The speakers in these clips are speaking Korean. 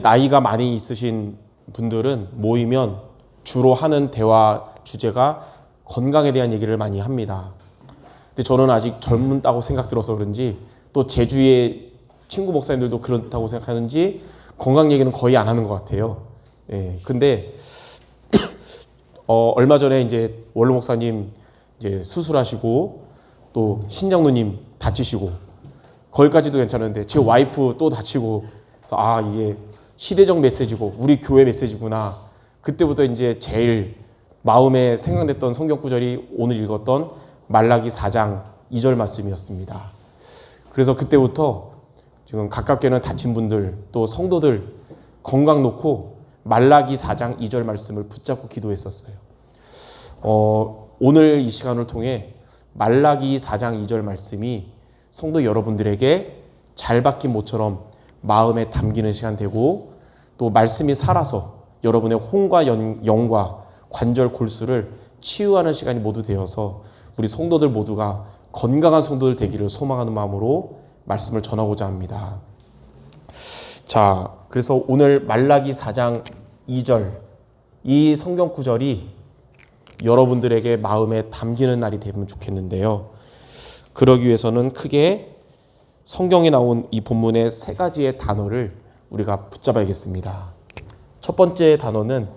나이가 많이 있으신 분들은 모이면 주로 하는 대화 주제가 건강에 대한 얘기를 많이 합니다. 근데 저는 아직 젊다고 생각 들어서 그런지, 또 제 주위의 친구 목사님들도 그렇다고 생각하는지 건강 얘기는 거의 안 하는 것 같아요. 예. 근데 얼마 전에 이제 원로 목사님 이제 수술하시고, 또 신장로님 다치시고, 거기까지도 괜찮은데 제 와이프 또 다치고, 그래서 이게 시대적 메시지고 우리 교회 메시지구나. 그때부터 이제 제일 마음에 생각났던 성경 구절이 오늘 읽었던 말라기 4장 2절 말씀이었습니다. 그래서 그때부터 지금 가깝게는 다친 분들, 또 성도들 건강 놓고 말라기 4장 2절 말씀을 붙잡고 기도했었어요. 오늘 이 시간을 통해 말라기 4장 2절 말씀이 성도 여러분들에게 잘 박힌 모처럼 마음에 담기는 시간 되고, 또 말씀이 살아서 여러분의 혼과 영과 관절 골수를 치유하는 시간이 모두 되어서 우리 성도들 모두가 건강한 성도들 되기를 소망하는 마음으로 말씀을 전하고자 합니다. 자, 그래서 오늘 말라기 4장 2절 이 성경 구절이 여러분들에게 마음에 담기는 날이 되면 좋겠는데요. 그러기 위해서는 크게 성경에 나온 이 본문의 세 가지의 단어를 우리가 붙잡아야겠습니다. 첫 번째 단어는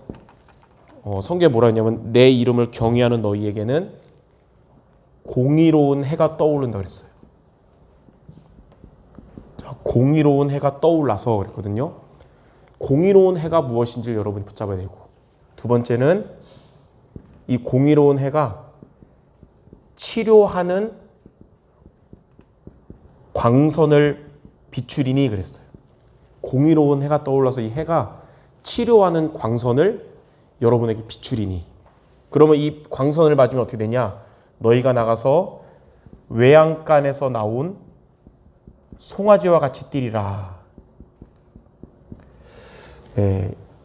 성경에 뭐라 했냐면, 내 이름을 경외하는 너희에게는 공의로운 해가 떠오른다 그랬어요. 자, 공의로운 해가 떠올라서 그랬거든요. 공의로운 해가 무엇인지를 여러분이 붙잡아야 되고, 두 번째는 이 공의로운 해가 치료하는 광선을 비추리니 그랬어요. 공의로운 해가 떠올라서 이 해가 치료하는 광선을 여러분에게 비추리니. 그러면 이 광선을 맞으면 어떻게 되냐? 너희가 나가서 외양간에서 나온 송아지와 같이 뛰리라.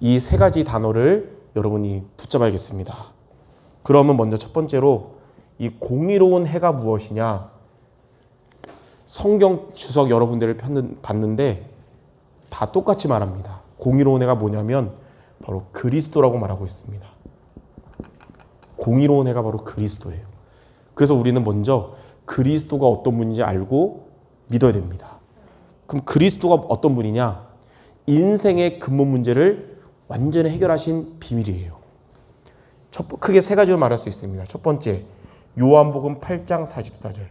이 세 가지 단어를 여러분이 붙잡아야겠습니다. 그러면 먼저 첫 번째로 이 공의로운 해가 무엇이냐? 성경 주석 여러분들을 봤는데 다 똑같이 말합니다. 공의로운 해가 뭐냐면 바로 그리스도라고 말하고 있습니다. 공의로운 해가 바로 그리스도예요. 그래서 우리는 먼저 그리스도가 어떤 분인지 알고 믿어야 됩니다. 그럼 그리스도가 어떤 분이냐? 인생의 근본 문제를 완전히 해결하신 비밀이에요. 크게 세 가지로 말할 수 있습니다. 첫 번째, 요한복음 8장 44절.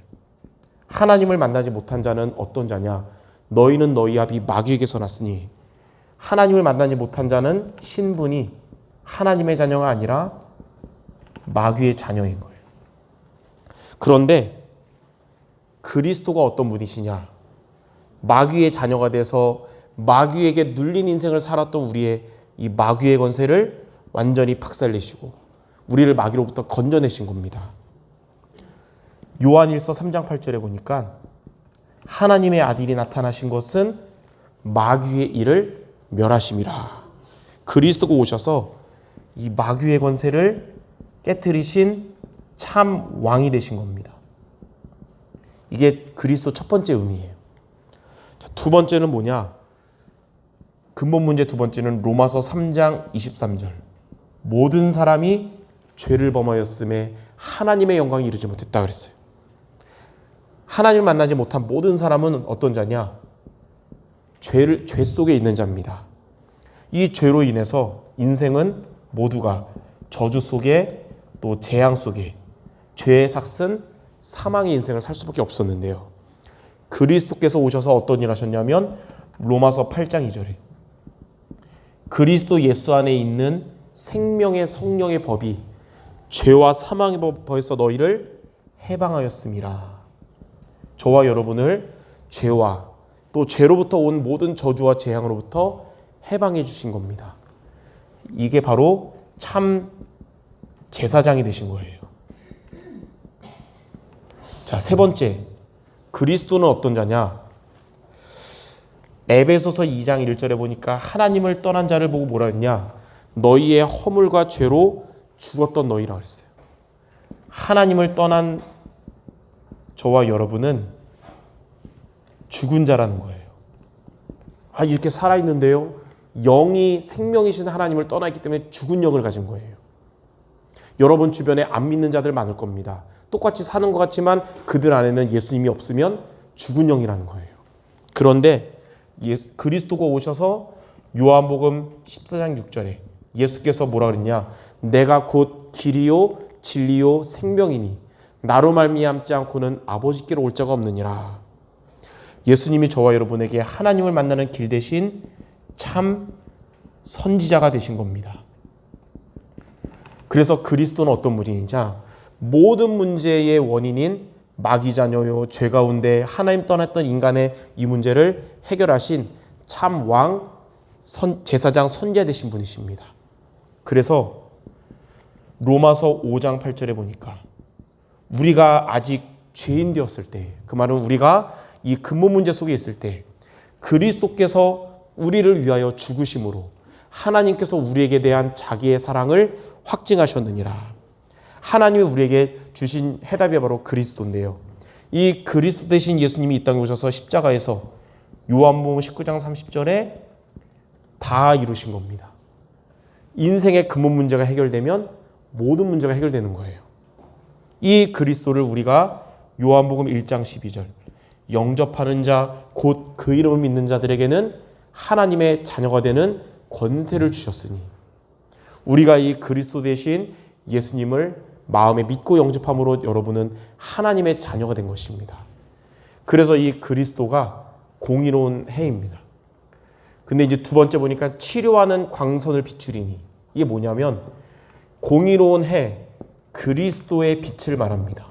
하나님을 만나지 못한 자는 어떤 자냐? 너희는 너희 아비 마귀에게서 났으니. 하나님을 만나지 못한 자는 신분이 하나님의 자녀가 아니라 마귀의 자녀인 거예요. 그런데 그리스도가 어떤 분이시냐? 마귀의 자녀가 돼서 마귀에게 눌린 인생을 살았던 우리의 이 마귀의 권세를 완전히 박살내시고 우리를 마귀로부터 건져내신 겁니다. 요한일서 3장 8절에 보니까 하나님의 아들이 나타나신 것은 마귀의 일을 멸하심이라. 그리스도가 오셔서 이 마귀의 권세를 깨트리신 참 왕이 되신 겁니다. 이게 그리스도 첫 번째 의미예요. 자, 두 번째는 뭐냐? 근본 문제 두 번째는 로마서 3장 23절. 모든 사람이 죄를 범하였음에 하나님의 영광이 이르지 못했다 그랬어요. 하나님을 만나지 못한 모든 사람은 어떤 자냐? 죄 속에 있는 자입니다. 이 죄로 인해서 인생은 모두가 저주 속에, 또 재앙 속에, 죄의 삭슨 사망의 인생을 살 수밖에 없었는데요. 그리스도께서 오셔서 어떤 일 하셨냐면 로마서 8장 2절에 그리스도 예수 안에 있는 생명의 성령의 법이 죄와 사망의 법에서 너희를 해방하였음이라. 저와 여러분을 죄와 또 죄로부터 온 모든 저주와 재앙으로부터 해방해 주신 겁니다. 이게 바로 참 제사장이 되신 거예요. 자, 세 번째, 그리스도는 어떤 자냐? 에베소서 2장 1절에 보니까 하나님을 떠난 자를 보고 뭐라 했냐? 너희의 허물과 죄로 죽었던 너희라 그랬어요. 하나님을 떠난 저와 여러분은 죽은 자라는 거예요. 이렇게 살아있는데요? 영이 생명이신 하나님을 떠나기 때문에 죽은 영을 가진 거예요. 여러분 주변에 안 믿는 자들 많을 겁니다. 똑같이 사는 것 같지만 그들 안에는 예수님이 없으면 죽은 영이라는 거예요. 그런데 그리스도가 오셔서 요한복음 14장 6절에 예수께서 뭐라 그랬냐? 내가 곧 길이요 진리요 생명이니 나로 말미암지 않고는 아버지께로 올 자가 없느니라. 예수님이 저와 여러분에게 하나님을 만나는 길 대신 참 선지자가 되신 겁니다. 그래서 그리스도는 어떤 분이냐? 모든 문제의 원인인 마귀 자녀요 죄 가운데 하나님 떠났던 인간의 이 문제를 해결하신 참 왕 제사장 선지자 되신 분이십니다. 그래서 로마서 5장 8절에 보니까 우리가 아직 죄인 되었을 때, 그 말은 우리가 이 근본 문제 속에 있을 때 그리스도께서 우리를 위하여 죽으심으로 하나님께서 우리에게 대한 자기의 사랑을 확증하셨느니라. 하나님이 우리에게 주신 해답이 바로 그리스도인데요. 이 그리스도 대신 예수님이 이 땅에 오셔서 십자가에서 요한복음 19장 30절에 다 이루신 겁니다. 인생의 근본 문제가 해결되면 모든 문제가 해결되는 거예요. 이 그리스도를 우리가 요한복음 1장 12절 영접하는 자 곧 그 이름을 믿는 자들에게는 하나님의 자녀가 되는 권세를 주셨으니 우리가 이 그리스도 대신 예수님을 마음에 믿고 영접함으로 여러분은 하나님의 자녀가 된 것입니다. 그래서 이 그리스도가 공의로운 해입니다. 근데 이제 두 번째 보니까 치료하는 광선을 비추리니 이게 뭐냐면 공의로운 해 그리스도의 빛을 말합니다.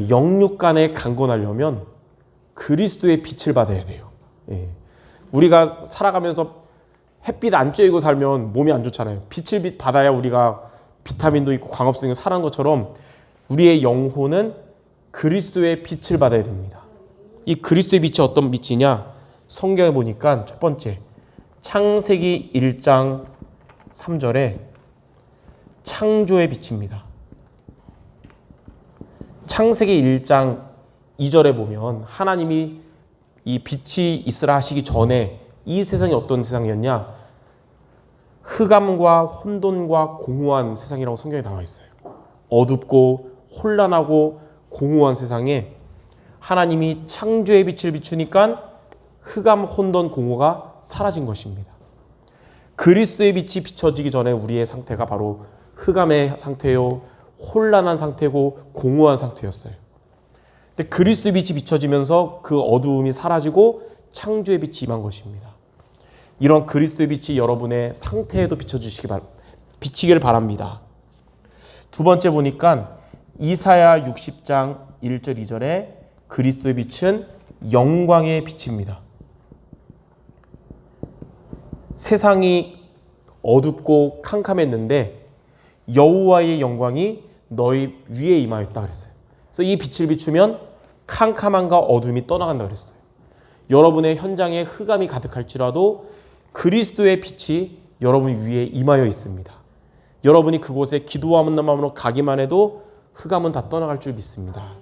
영육 간에 강건하려면 그리스도의 빛을 받아야 돼요. 우리가 살아가면서 햇빛 안 쬐고 살면 몸이 안 좋잖아요. 빛을 받아야 우리가 비타민도 있고 광합성이 살아난 것처럼 우리의 영혼은 그리스도의 빛을 받아야 됩니다. 이 그리스도의 빛이 어떤 빛이냐? 성경에 보니까 첫 번째 창세기 1장 3절에 창조의 빛입니다. 창세기 1장 2절에 보면 하나님이 이 빛이 있으라 하시기 전에 이 세상이 어떤 세상이었냐? 흑암과 혼돈과 공허한 세상이라고 성경에 나와 있어요. 어둡고 혼란하고 공허한 세상에 하나님이 창조의 빛을 비추니까 흑암, 혼돈, 공허가 사라진 것입니다. 그리스도의 빛이 비춰지기 전에 우리의 상태가 바로 흑암의 상태요, 혼란한 상태고 공허한 상태였어요. 근데 그리스도의 빛이 비춰지면서 그 어두움이 사라지고 창조의 빛이 임한 것입니다. 이런 그리스도의 빛이 여러분의 상태에도 비치기를 바랍니다. 두 번째 보니까 이사야 60장 1절 2절에 그리스도의 빛은 영광의 빛입니다. 세상이 어둡고 캄캄했는데 여호와의 영광이 너희 위에 임하였다 그랬어요. 그래서 이 빛을 비추면 캄캄함과 어둠이 떠나간다 그랬어요. 여러분의 현장에 흑암이 가득할지라도 그리스도의 빛이 여러분 위에 임하여 있습니다. 여러분이 그곳에 기도하는 마음으로 가기만 해도 흑암은 다 떠나갈 줄 믿습니다.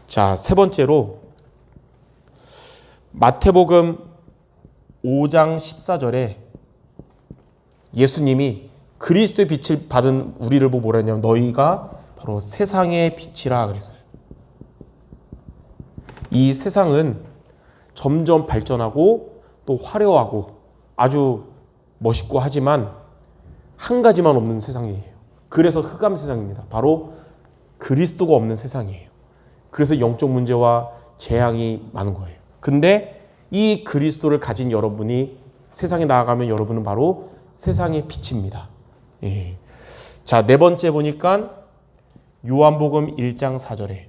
자, 세 번째로 마태복음 5장 14절에 예수님이 그리스도의 빛을 받은 우리를 보고 뭐라 했냐면 너희가 바로 세상의 빛이라 그랬어요. 이 세상은 점점 발전하고 또 화려하고 아주 멋있고 하지만 한 가지만 없는 세상이에요. 그래서 흑암 세상입니다. 바로 그리스도가 없는 세상이에요. 그래서 영적 문제와 재앙이 많은 거예요. 근데 이 그리스도를 가진 여러분이 세상에 나아가면 여러분은 바로 세상의 빛입니다. 자, 네 번째 보니까 요한복음 1장 4절에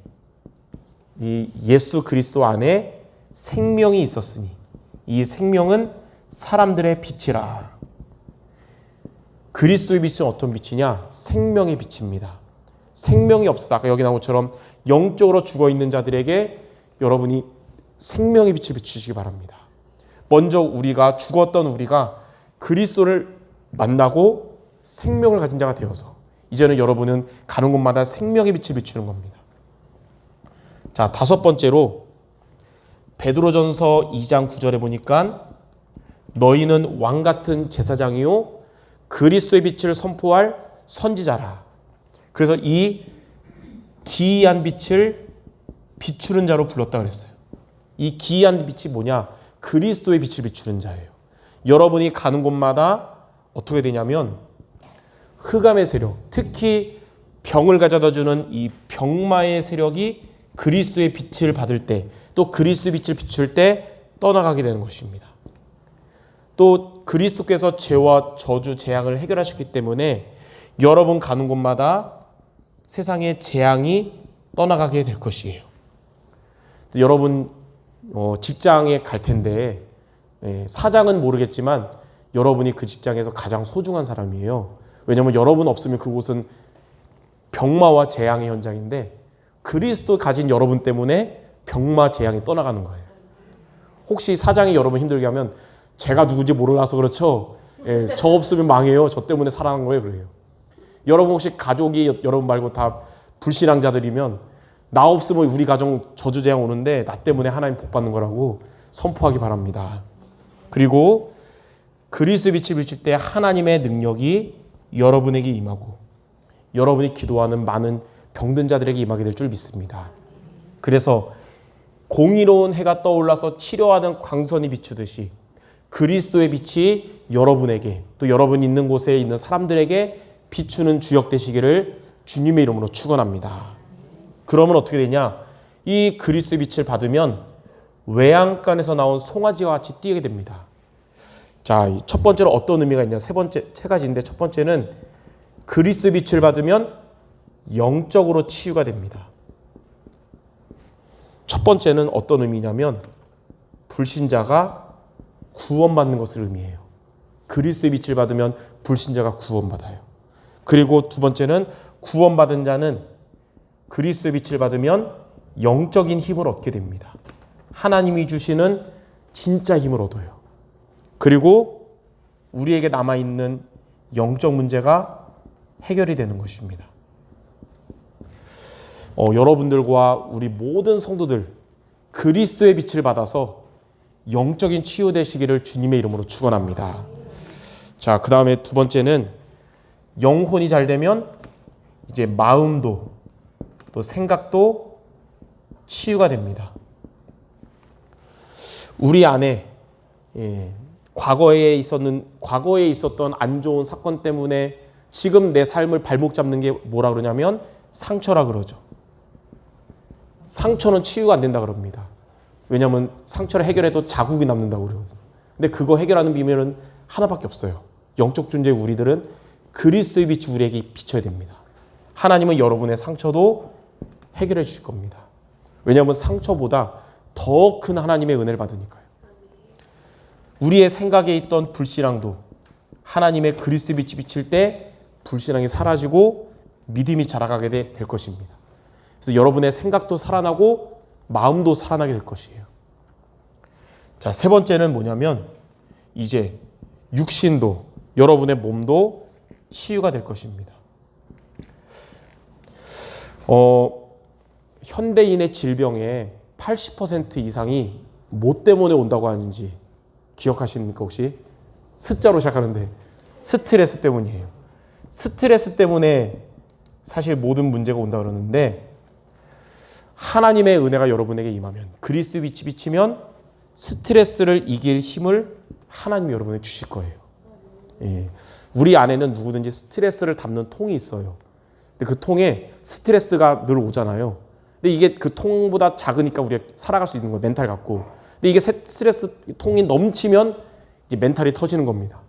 이 예수 그리스도 안에 생명이 있었으니 이 생명은 사람들의 빛이라. 그리스도의 빛은 어떤 빛이냐? 생명의 빛입니다. 생명이 없어 아까 여기 나온 것처럼 영적으로 죽어있는 자들에게 여러분이 생명의 빛을 비추시기 바랍니다. 먼저 우리가 죽었던 우리가 그리스도를 만나고 생명을 가진 자가 되어서 이제는 여러분은 가는 곳마다 생명의 빛을 비추는 겁니다. 자, 다섯 번째로 베드로전서 2장 9절에 보니까 너희는 왕 같은 제사장이요 그리스도의 빛을 선포할 선지자라. 그래서 이 기이한 빛을 비추는 자로 불렀다 그랬어요. 이 기이한 빛이 뭐냐? 그리스도의 빛을 비추는 자예요. 여러분이 가는 곳마다 어떻게 되냐면 흑암의 세력, 특히 병을 가져다 주는 이 병마의 세력이 그리스도의 빛을 받을 때, 또 그리스도의 빛을 비출 때 떠나가게 되는 것입니다. 또 그리스도께서 죄와 저주, 재앙을 해결하셨기 때문에 여러분 가는 곳마다 세상의 재앙이 떠나가게 될 것이에요. 여러분 직장에 갈 텐데 사장은 모르겠지만 여러분이 그 직장에서 가장 소중한 사람이에요. 왜냐하면 여러분 없으면 그곳은 병마와 재앙의 현장인데 그리스도 가진 여러분 때문에 병마, 재앙이 떠나가는 거예요. 혹시 사장이 여러분 힘들게 하면 제가 누군지 몰라서 그렇죠. 저 없으면 망해요. 저 때문에 살아난 거예요. 그래요. 여러분 혹시 가족이 여러분 말고 다 불신앙자들이면 나 없으면 우리 가정 저주 재앙 오는데 나 때문에 하나님 복 받는 거라고 선포하기 바랍니다. 그리고 그리스도의 빛을 비칠 때 하나님의 능력이 여러분에게 임하고 여러분이 기도하는 많은 병든 자들에게 임하게 될 줄 믿습니다. 그래서 공의로운 해가 떠올라서 치료하는 광선이 비추듯이 그리스도의 빛이 여러분에게 또 여러분 있는 곳에 있는 사람들에게 비추는 주역 되시기를 주님의 이름으로 축원합니다. 그러면 어떻게 되냐? 이 그리스도의 빛을 받으면 외양간에서 나온 송아지와 같이 뛰게 됩니다. 자, 첫 번째로 어떤 의미가 있냐? 세 가지인데 첫 번째는 그리스도의 빛을 받으면 영적으로 치유가 됩니다. 첫 번째는 어떤 의미냐면 불신자가 구원받는 것을 의미해요. 그리스도의 빛을 받으면 불신자가 구원받아요. 그리고 두 번째는 구원받은 자는 그리스도의 빛을 받으면 영적인 힘을 얻게 됩니다. 하나님이 주시는 진짜 힘을 얻어요. 그리고 우리에게 남아있는 영적 문제가 해결이 되는 것입니다. 여러분들과 우리 모든 성도들 그리스도의 빛을 받아서 영적인 치유되시기를 주님의 이름으로 축원합니다. 자, 그 다음에 두 번째는 영혼이 잘 되면 이제 마음도 또 생각도 치유가 됩니다. 우리 안에 과거에 있었던 안 좋은 사건 때문에 지금 내 삶을 발목 잡는 게 뭐라 그러냐면 상처라 그러죠. 상처는 치유가 안 된다 그럽니다. 왜냐하면 상처를 해결해도 자국이 남는다고 그러거든요. 근데 그거 해결하는 비밀은 하나밖에 없어요. 영적 존재의 우리들은 그리스도의 빛이 우리에게 비춰야 됩니다. 하나님은 여러분의 상처도 해결해 주실 겁니다. 왜냐하면 상처보다 더 큰 하나님의 은혜를 받으니까요. 우리의 생각에 있던 불신앙도 하나님의 그리스도의 빛이 비칠 때 불신앙이 사라지고 믿음이 자라가게 될 것입니다. 그래서 여러분의 생각도 살아나고 마음도 살아나게 될 것이에요. 자, 세 번째는 뭐냐면 이제 육신도 여러분의 몸도 치유가 될 것입니다. 현대인의 질병의 80% 이상이 뭐 때문에 온다고 하는지 기억하십니까 혹시? 스자로 시작하는데 스트레스 때문이에요. 스트레스 때문에 사실 모든 문제가 온다 그러는데 하나님의 은혜가 여러분에게 임하면 그리스도의 빛이 비치면 스트레스를 이길 힘을 하나님이 여러분에게 주실 거예요. 우리 안에는 누구든지 스트레스를 담는 통이 있어요. 근데 그 통에 스트레스가 늘 오잖아요. 근데 이게 그 통보다 작으니까 우리가 살아갈 수 있는 거예요. 멘탈 갖고. 근데 이게 스트레스 통이 넘치면 이제 멘탈이 터지는 겁니다.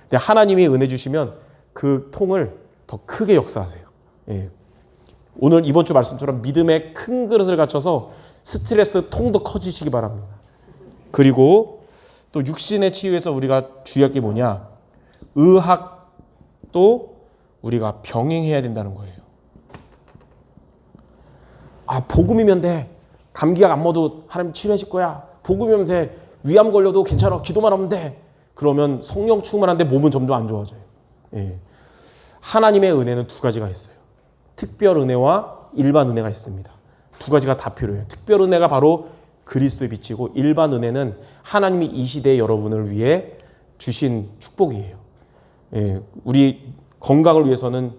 근데 하나님이 은혜 주시면 그 통을 더 크게 역사하세요. 오늘 이번 주 말씀처럼 믿음의 큰 그릇을 갖춰서 스트레스 통도 커지시기 바랍니다. 그리고 또 육신의 치유에서 우리가 주의할 게 뭐냐? 의학도 우리가 병행해야 된다는 거예요. 복음이면 돼. 감기약 안 먹어도 하나님 치료해 줄 거야. 복음이면 돼. 위암 걸려도 괜찮아. 기도만 하면 돼. 그러면 성령 충만한데 몸은 점점 안 좋아져요. 하나님의 은혜는 두 가지가 있어요. 특별 은혜와 일반 은혜가 있습니다. 두 가지가 다 필요해요. 특별 은혜가 바로 그리스도의 빛이고 일반 은혜는 하나님이 이 시대의 여러분을 위해 주신 축복이에요. 예, 우리 건강을 위해서는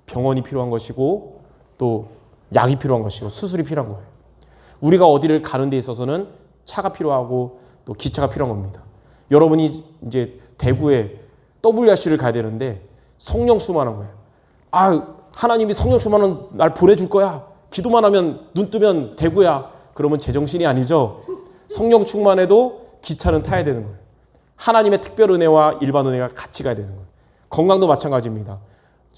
병원이 필요한 것이고 또 약이 필요한 것이고 수술이 필요한 거예요. 우리가 어디를 가는 데 있어서는 차가 필요하고 또 기차가 필요한 겁니다. 여러분이 이제 대구에 WRC를 가야 되는데 성령 충만한 거예요. 하나님이 성령 충만은 날 보내줄 거야. 기도만 하면 눈 뜨면 대구야. 그러면 제정신이 아니죠. 성령 충만해도 기차는 타야 되는 거예요. 하나님의 특별 은혜와 일반 은혜가 같이 가야 되는 거예요. 건강도 마찬가지입니다.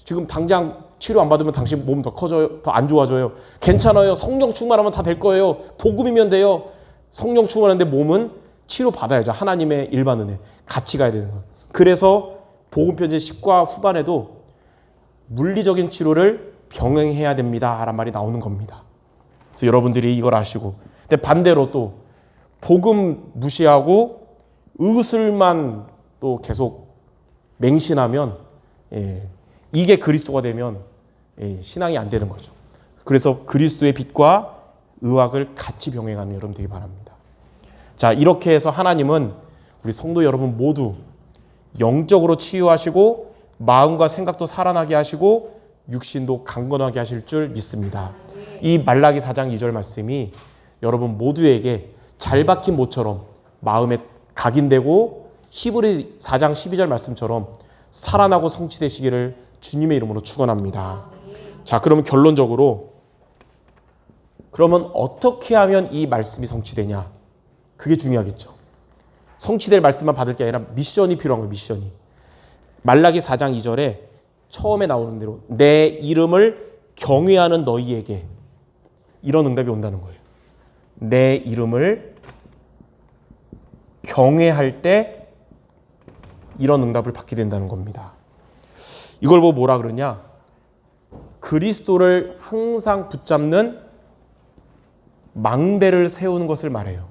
지금 당장 치료 안 받으면 당신 몸 더 커져요. 더 안 좋아져요. 괜찮아요. 성령 충만하면 다 될 거예요. 복음이면 돼요. 성령 충만한데 몸은 치료 받아야죠. 하나님의 일반 은혜 같이 가야 되는 거예요. 그래서 복음편지 10과 후반에도 물리적인 치료를 병행해야 됩니다 라는 말이 나오는 겁니다. 그래서 여러분들이 이걸 아시고, 근데 반대로 또 복음 무시하고 의술만 또 계속 맹신하면 이게 그리스도가 되면 신앙이 안 되는 거죠. 그래서 그리스도의 빛과 의학을 같이 병행하는 여러분 되기 바랍니다. 자, 이렇게 해서 하나님은 우리 성도 여러분 모두 영적으로 치유하시고 마음과 생각도 살아나게 하시고 육신도 강건하게 하실 줄 믿습니다. 이 말라기 4장 2절 말씀이 여러분 모두에게 잘 박힌 모처럼 마음에 각인되고 히브리 4장 12절 말씀처럼 살아나고 성취되시기를 주님의 이름으로 축원합니다. 자, 그러면 결론적으로 그러면 어떻게 하면 이 말씀이 성취되냐? 그게 중요하겠죠. 성취될 말씀만 받을 게 아니라 미션이 필요한 거예요. 미션이. 말라기 4장 2절에 처음에 나오는 대로 내 이름을 경외하는 너희에게 이런 응답이 온다는 거예요. 내 이름을 경외할 때 이런 응답을 받게 된다는 겁니다. 이걸 보고 뭐라 그러냐? 그리스도를 항상 붙잡는 망대를 세우는 것을 말해요.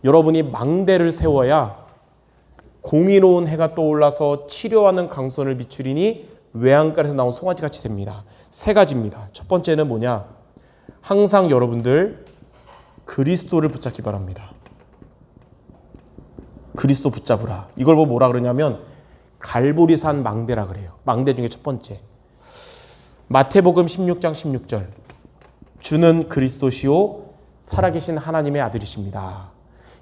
여러분이 망대를 세워야 공의로운 해가 떠올라서 치료하는 강선을 비추리니 외양간에서 나온 송아지같이 됩니다. 세 가지입니다. 첫 번째는 뭐냐? 항상 여러분들 그리스도를 붙잡기 바랍니다. 그리스도 붙잡으라. 이걸 보고 뭐라 그러냐면 갈보리산 망대라 그래요. 망대 중에 첫 번째. 마태복음 16장 16절. 주는 그리스도시요 살아계신 하나님의 아들이십니다.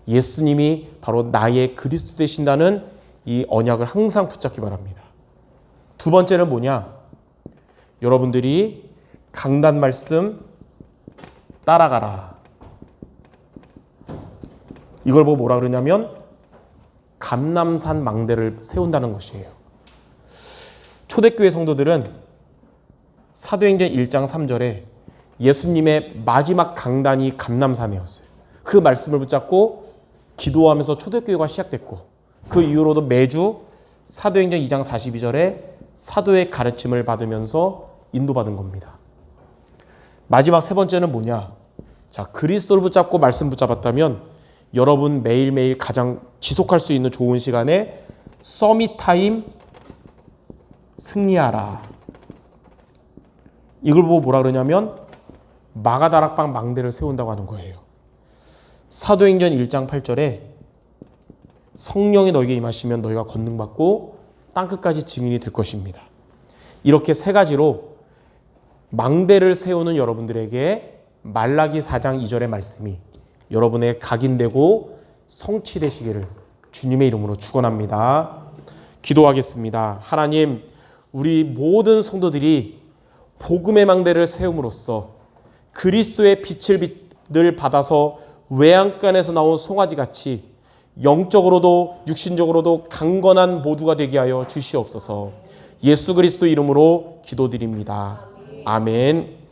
예수님이 바로 나의 그리스도 되신다는 이 언약을 항상 붙잡기 바랍니다. 두 번째는 뭐냐? 여러분들이 강단 말씀 따라가라. 이걸 보고 뭐라 그러냐면 감람산 망대를 세운다는 것이에요. 초대교회 성도들은 사도행전 1장 3절에 예수님의 마지막 강단이 감람산이었어요. 그 말씀을 붙잡고 기도하면서 초대교회가 시작됐고 그 이후로도 매주 사도행전 2장 42절에 사도의 가르침을 받으면서 인도받은 겁니다. 마지막 세 번째는 뭐냐? 자, 그리스도를 붙잡고 말씀 붙잡았다면 여러분 매일매일 가장 지속할 수 있는 좋은 시간에 서밋타임 승리하라. 이걸 보고 뭐라 그러냐면 마가다락방 망대를 세운다고 하는 거예요. 사도행전 1장 8절에 성령이 너에게 임하시면 너희가 권능받고 땅끝까지 증인이 될 것입니다. 이렇게 세 가지로 망대를 세우는 여러분들에게 말라기 4장 2절의 말씀이 여러분의 각인되고 성취되시기를 주님의 이름으로 축원합니다. 기도하겠습니다. 하나님, 우리 모든 성도들이 복음의 망대를 세움으로써 그리스도의 빛을 받아서 외양간에서 나온 송아지같이 영적으로도 육신적으로도 강건한 모두가 되게 하여 주시옵소서. 예수 그리스도 이름으로 기도드립니다. 아멘.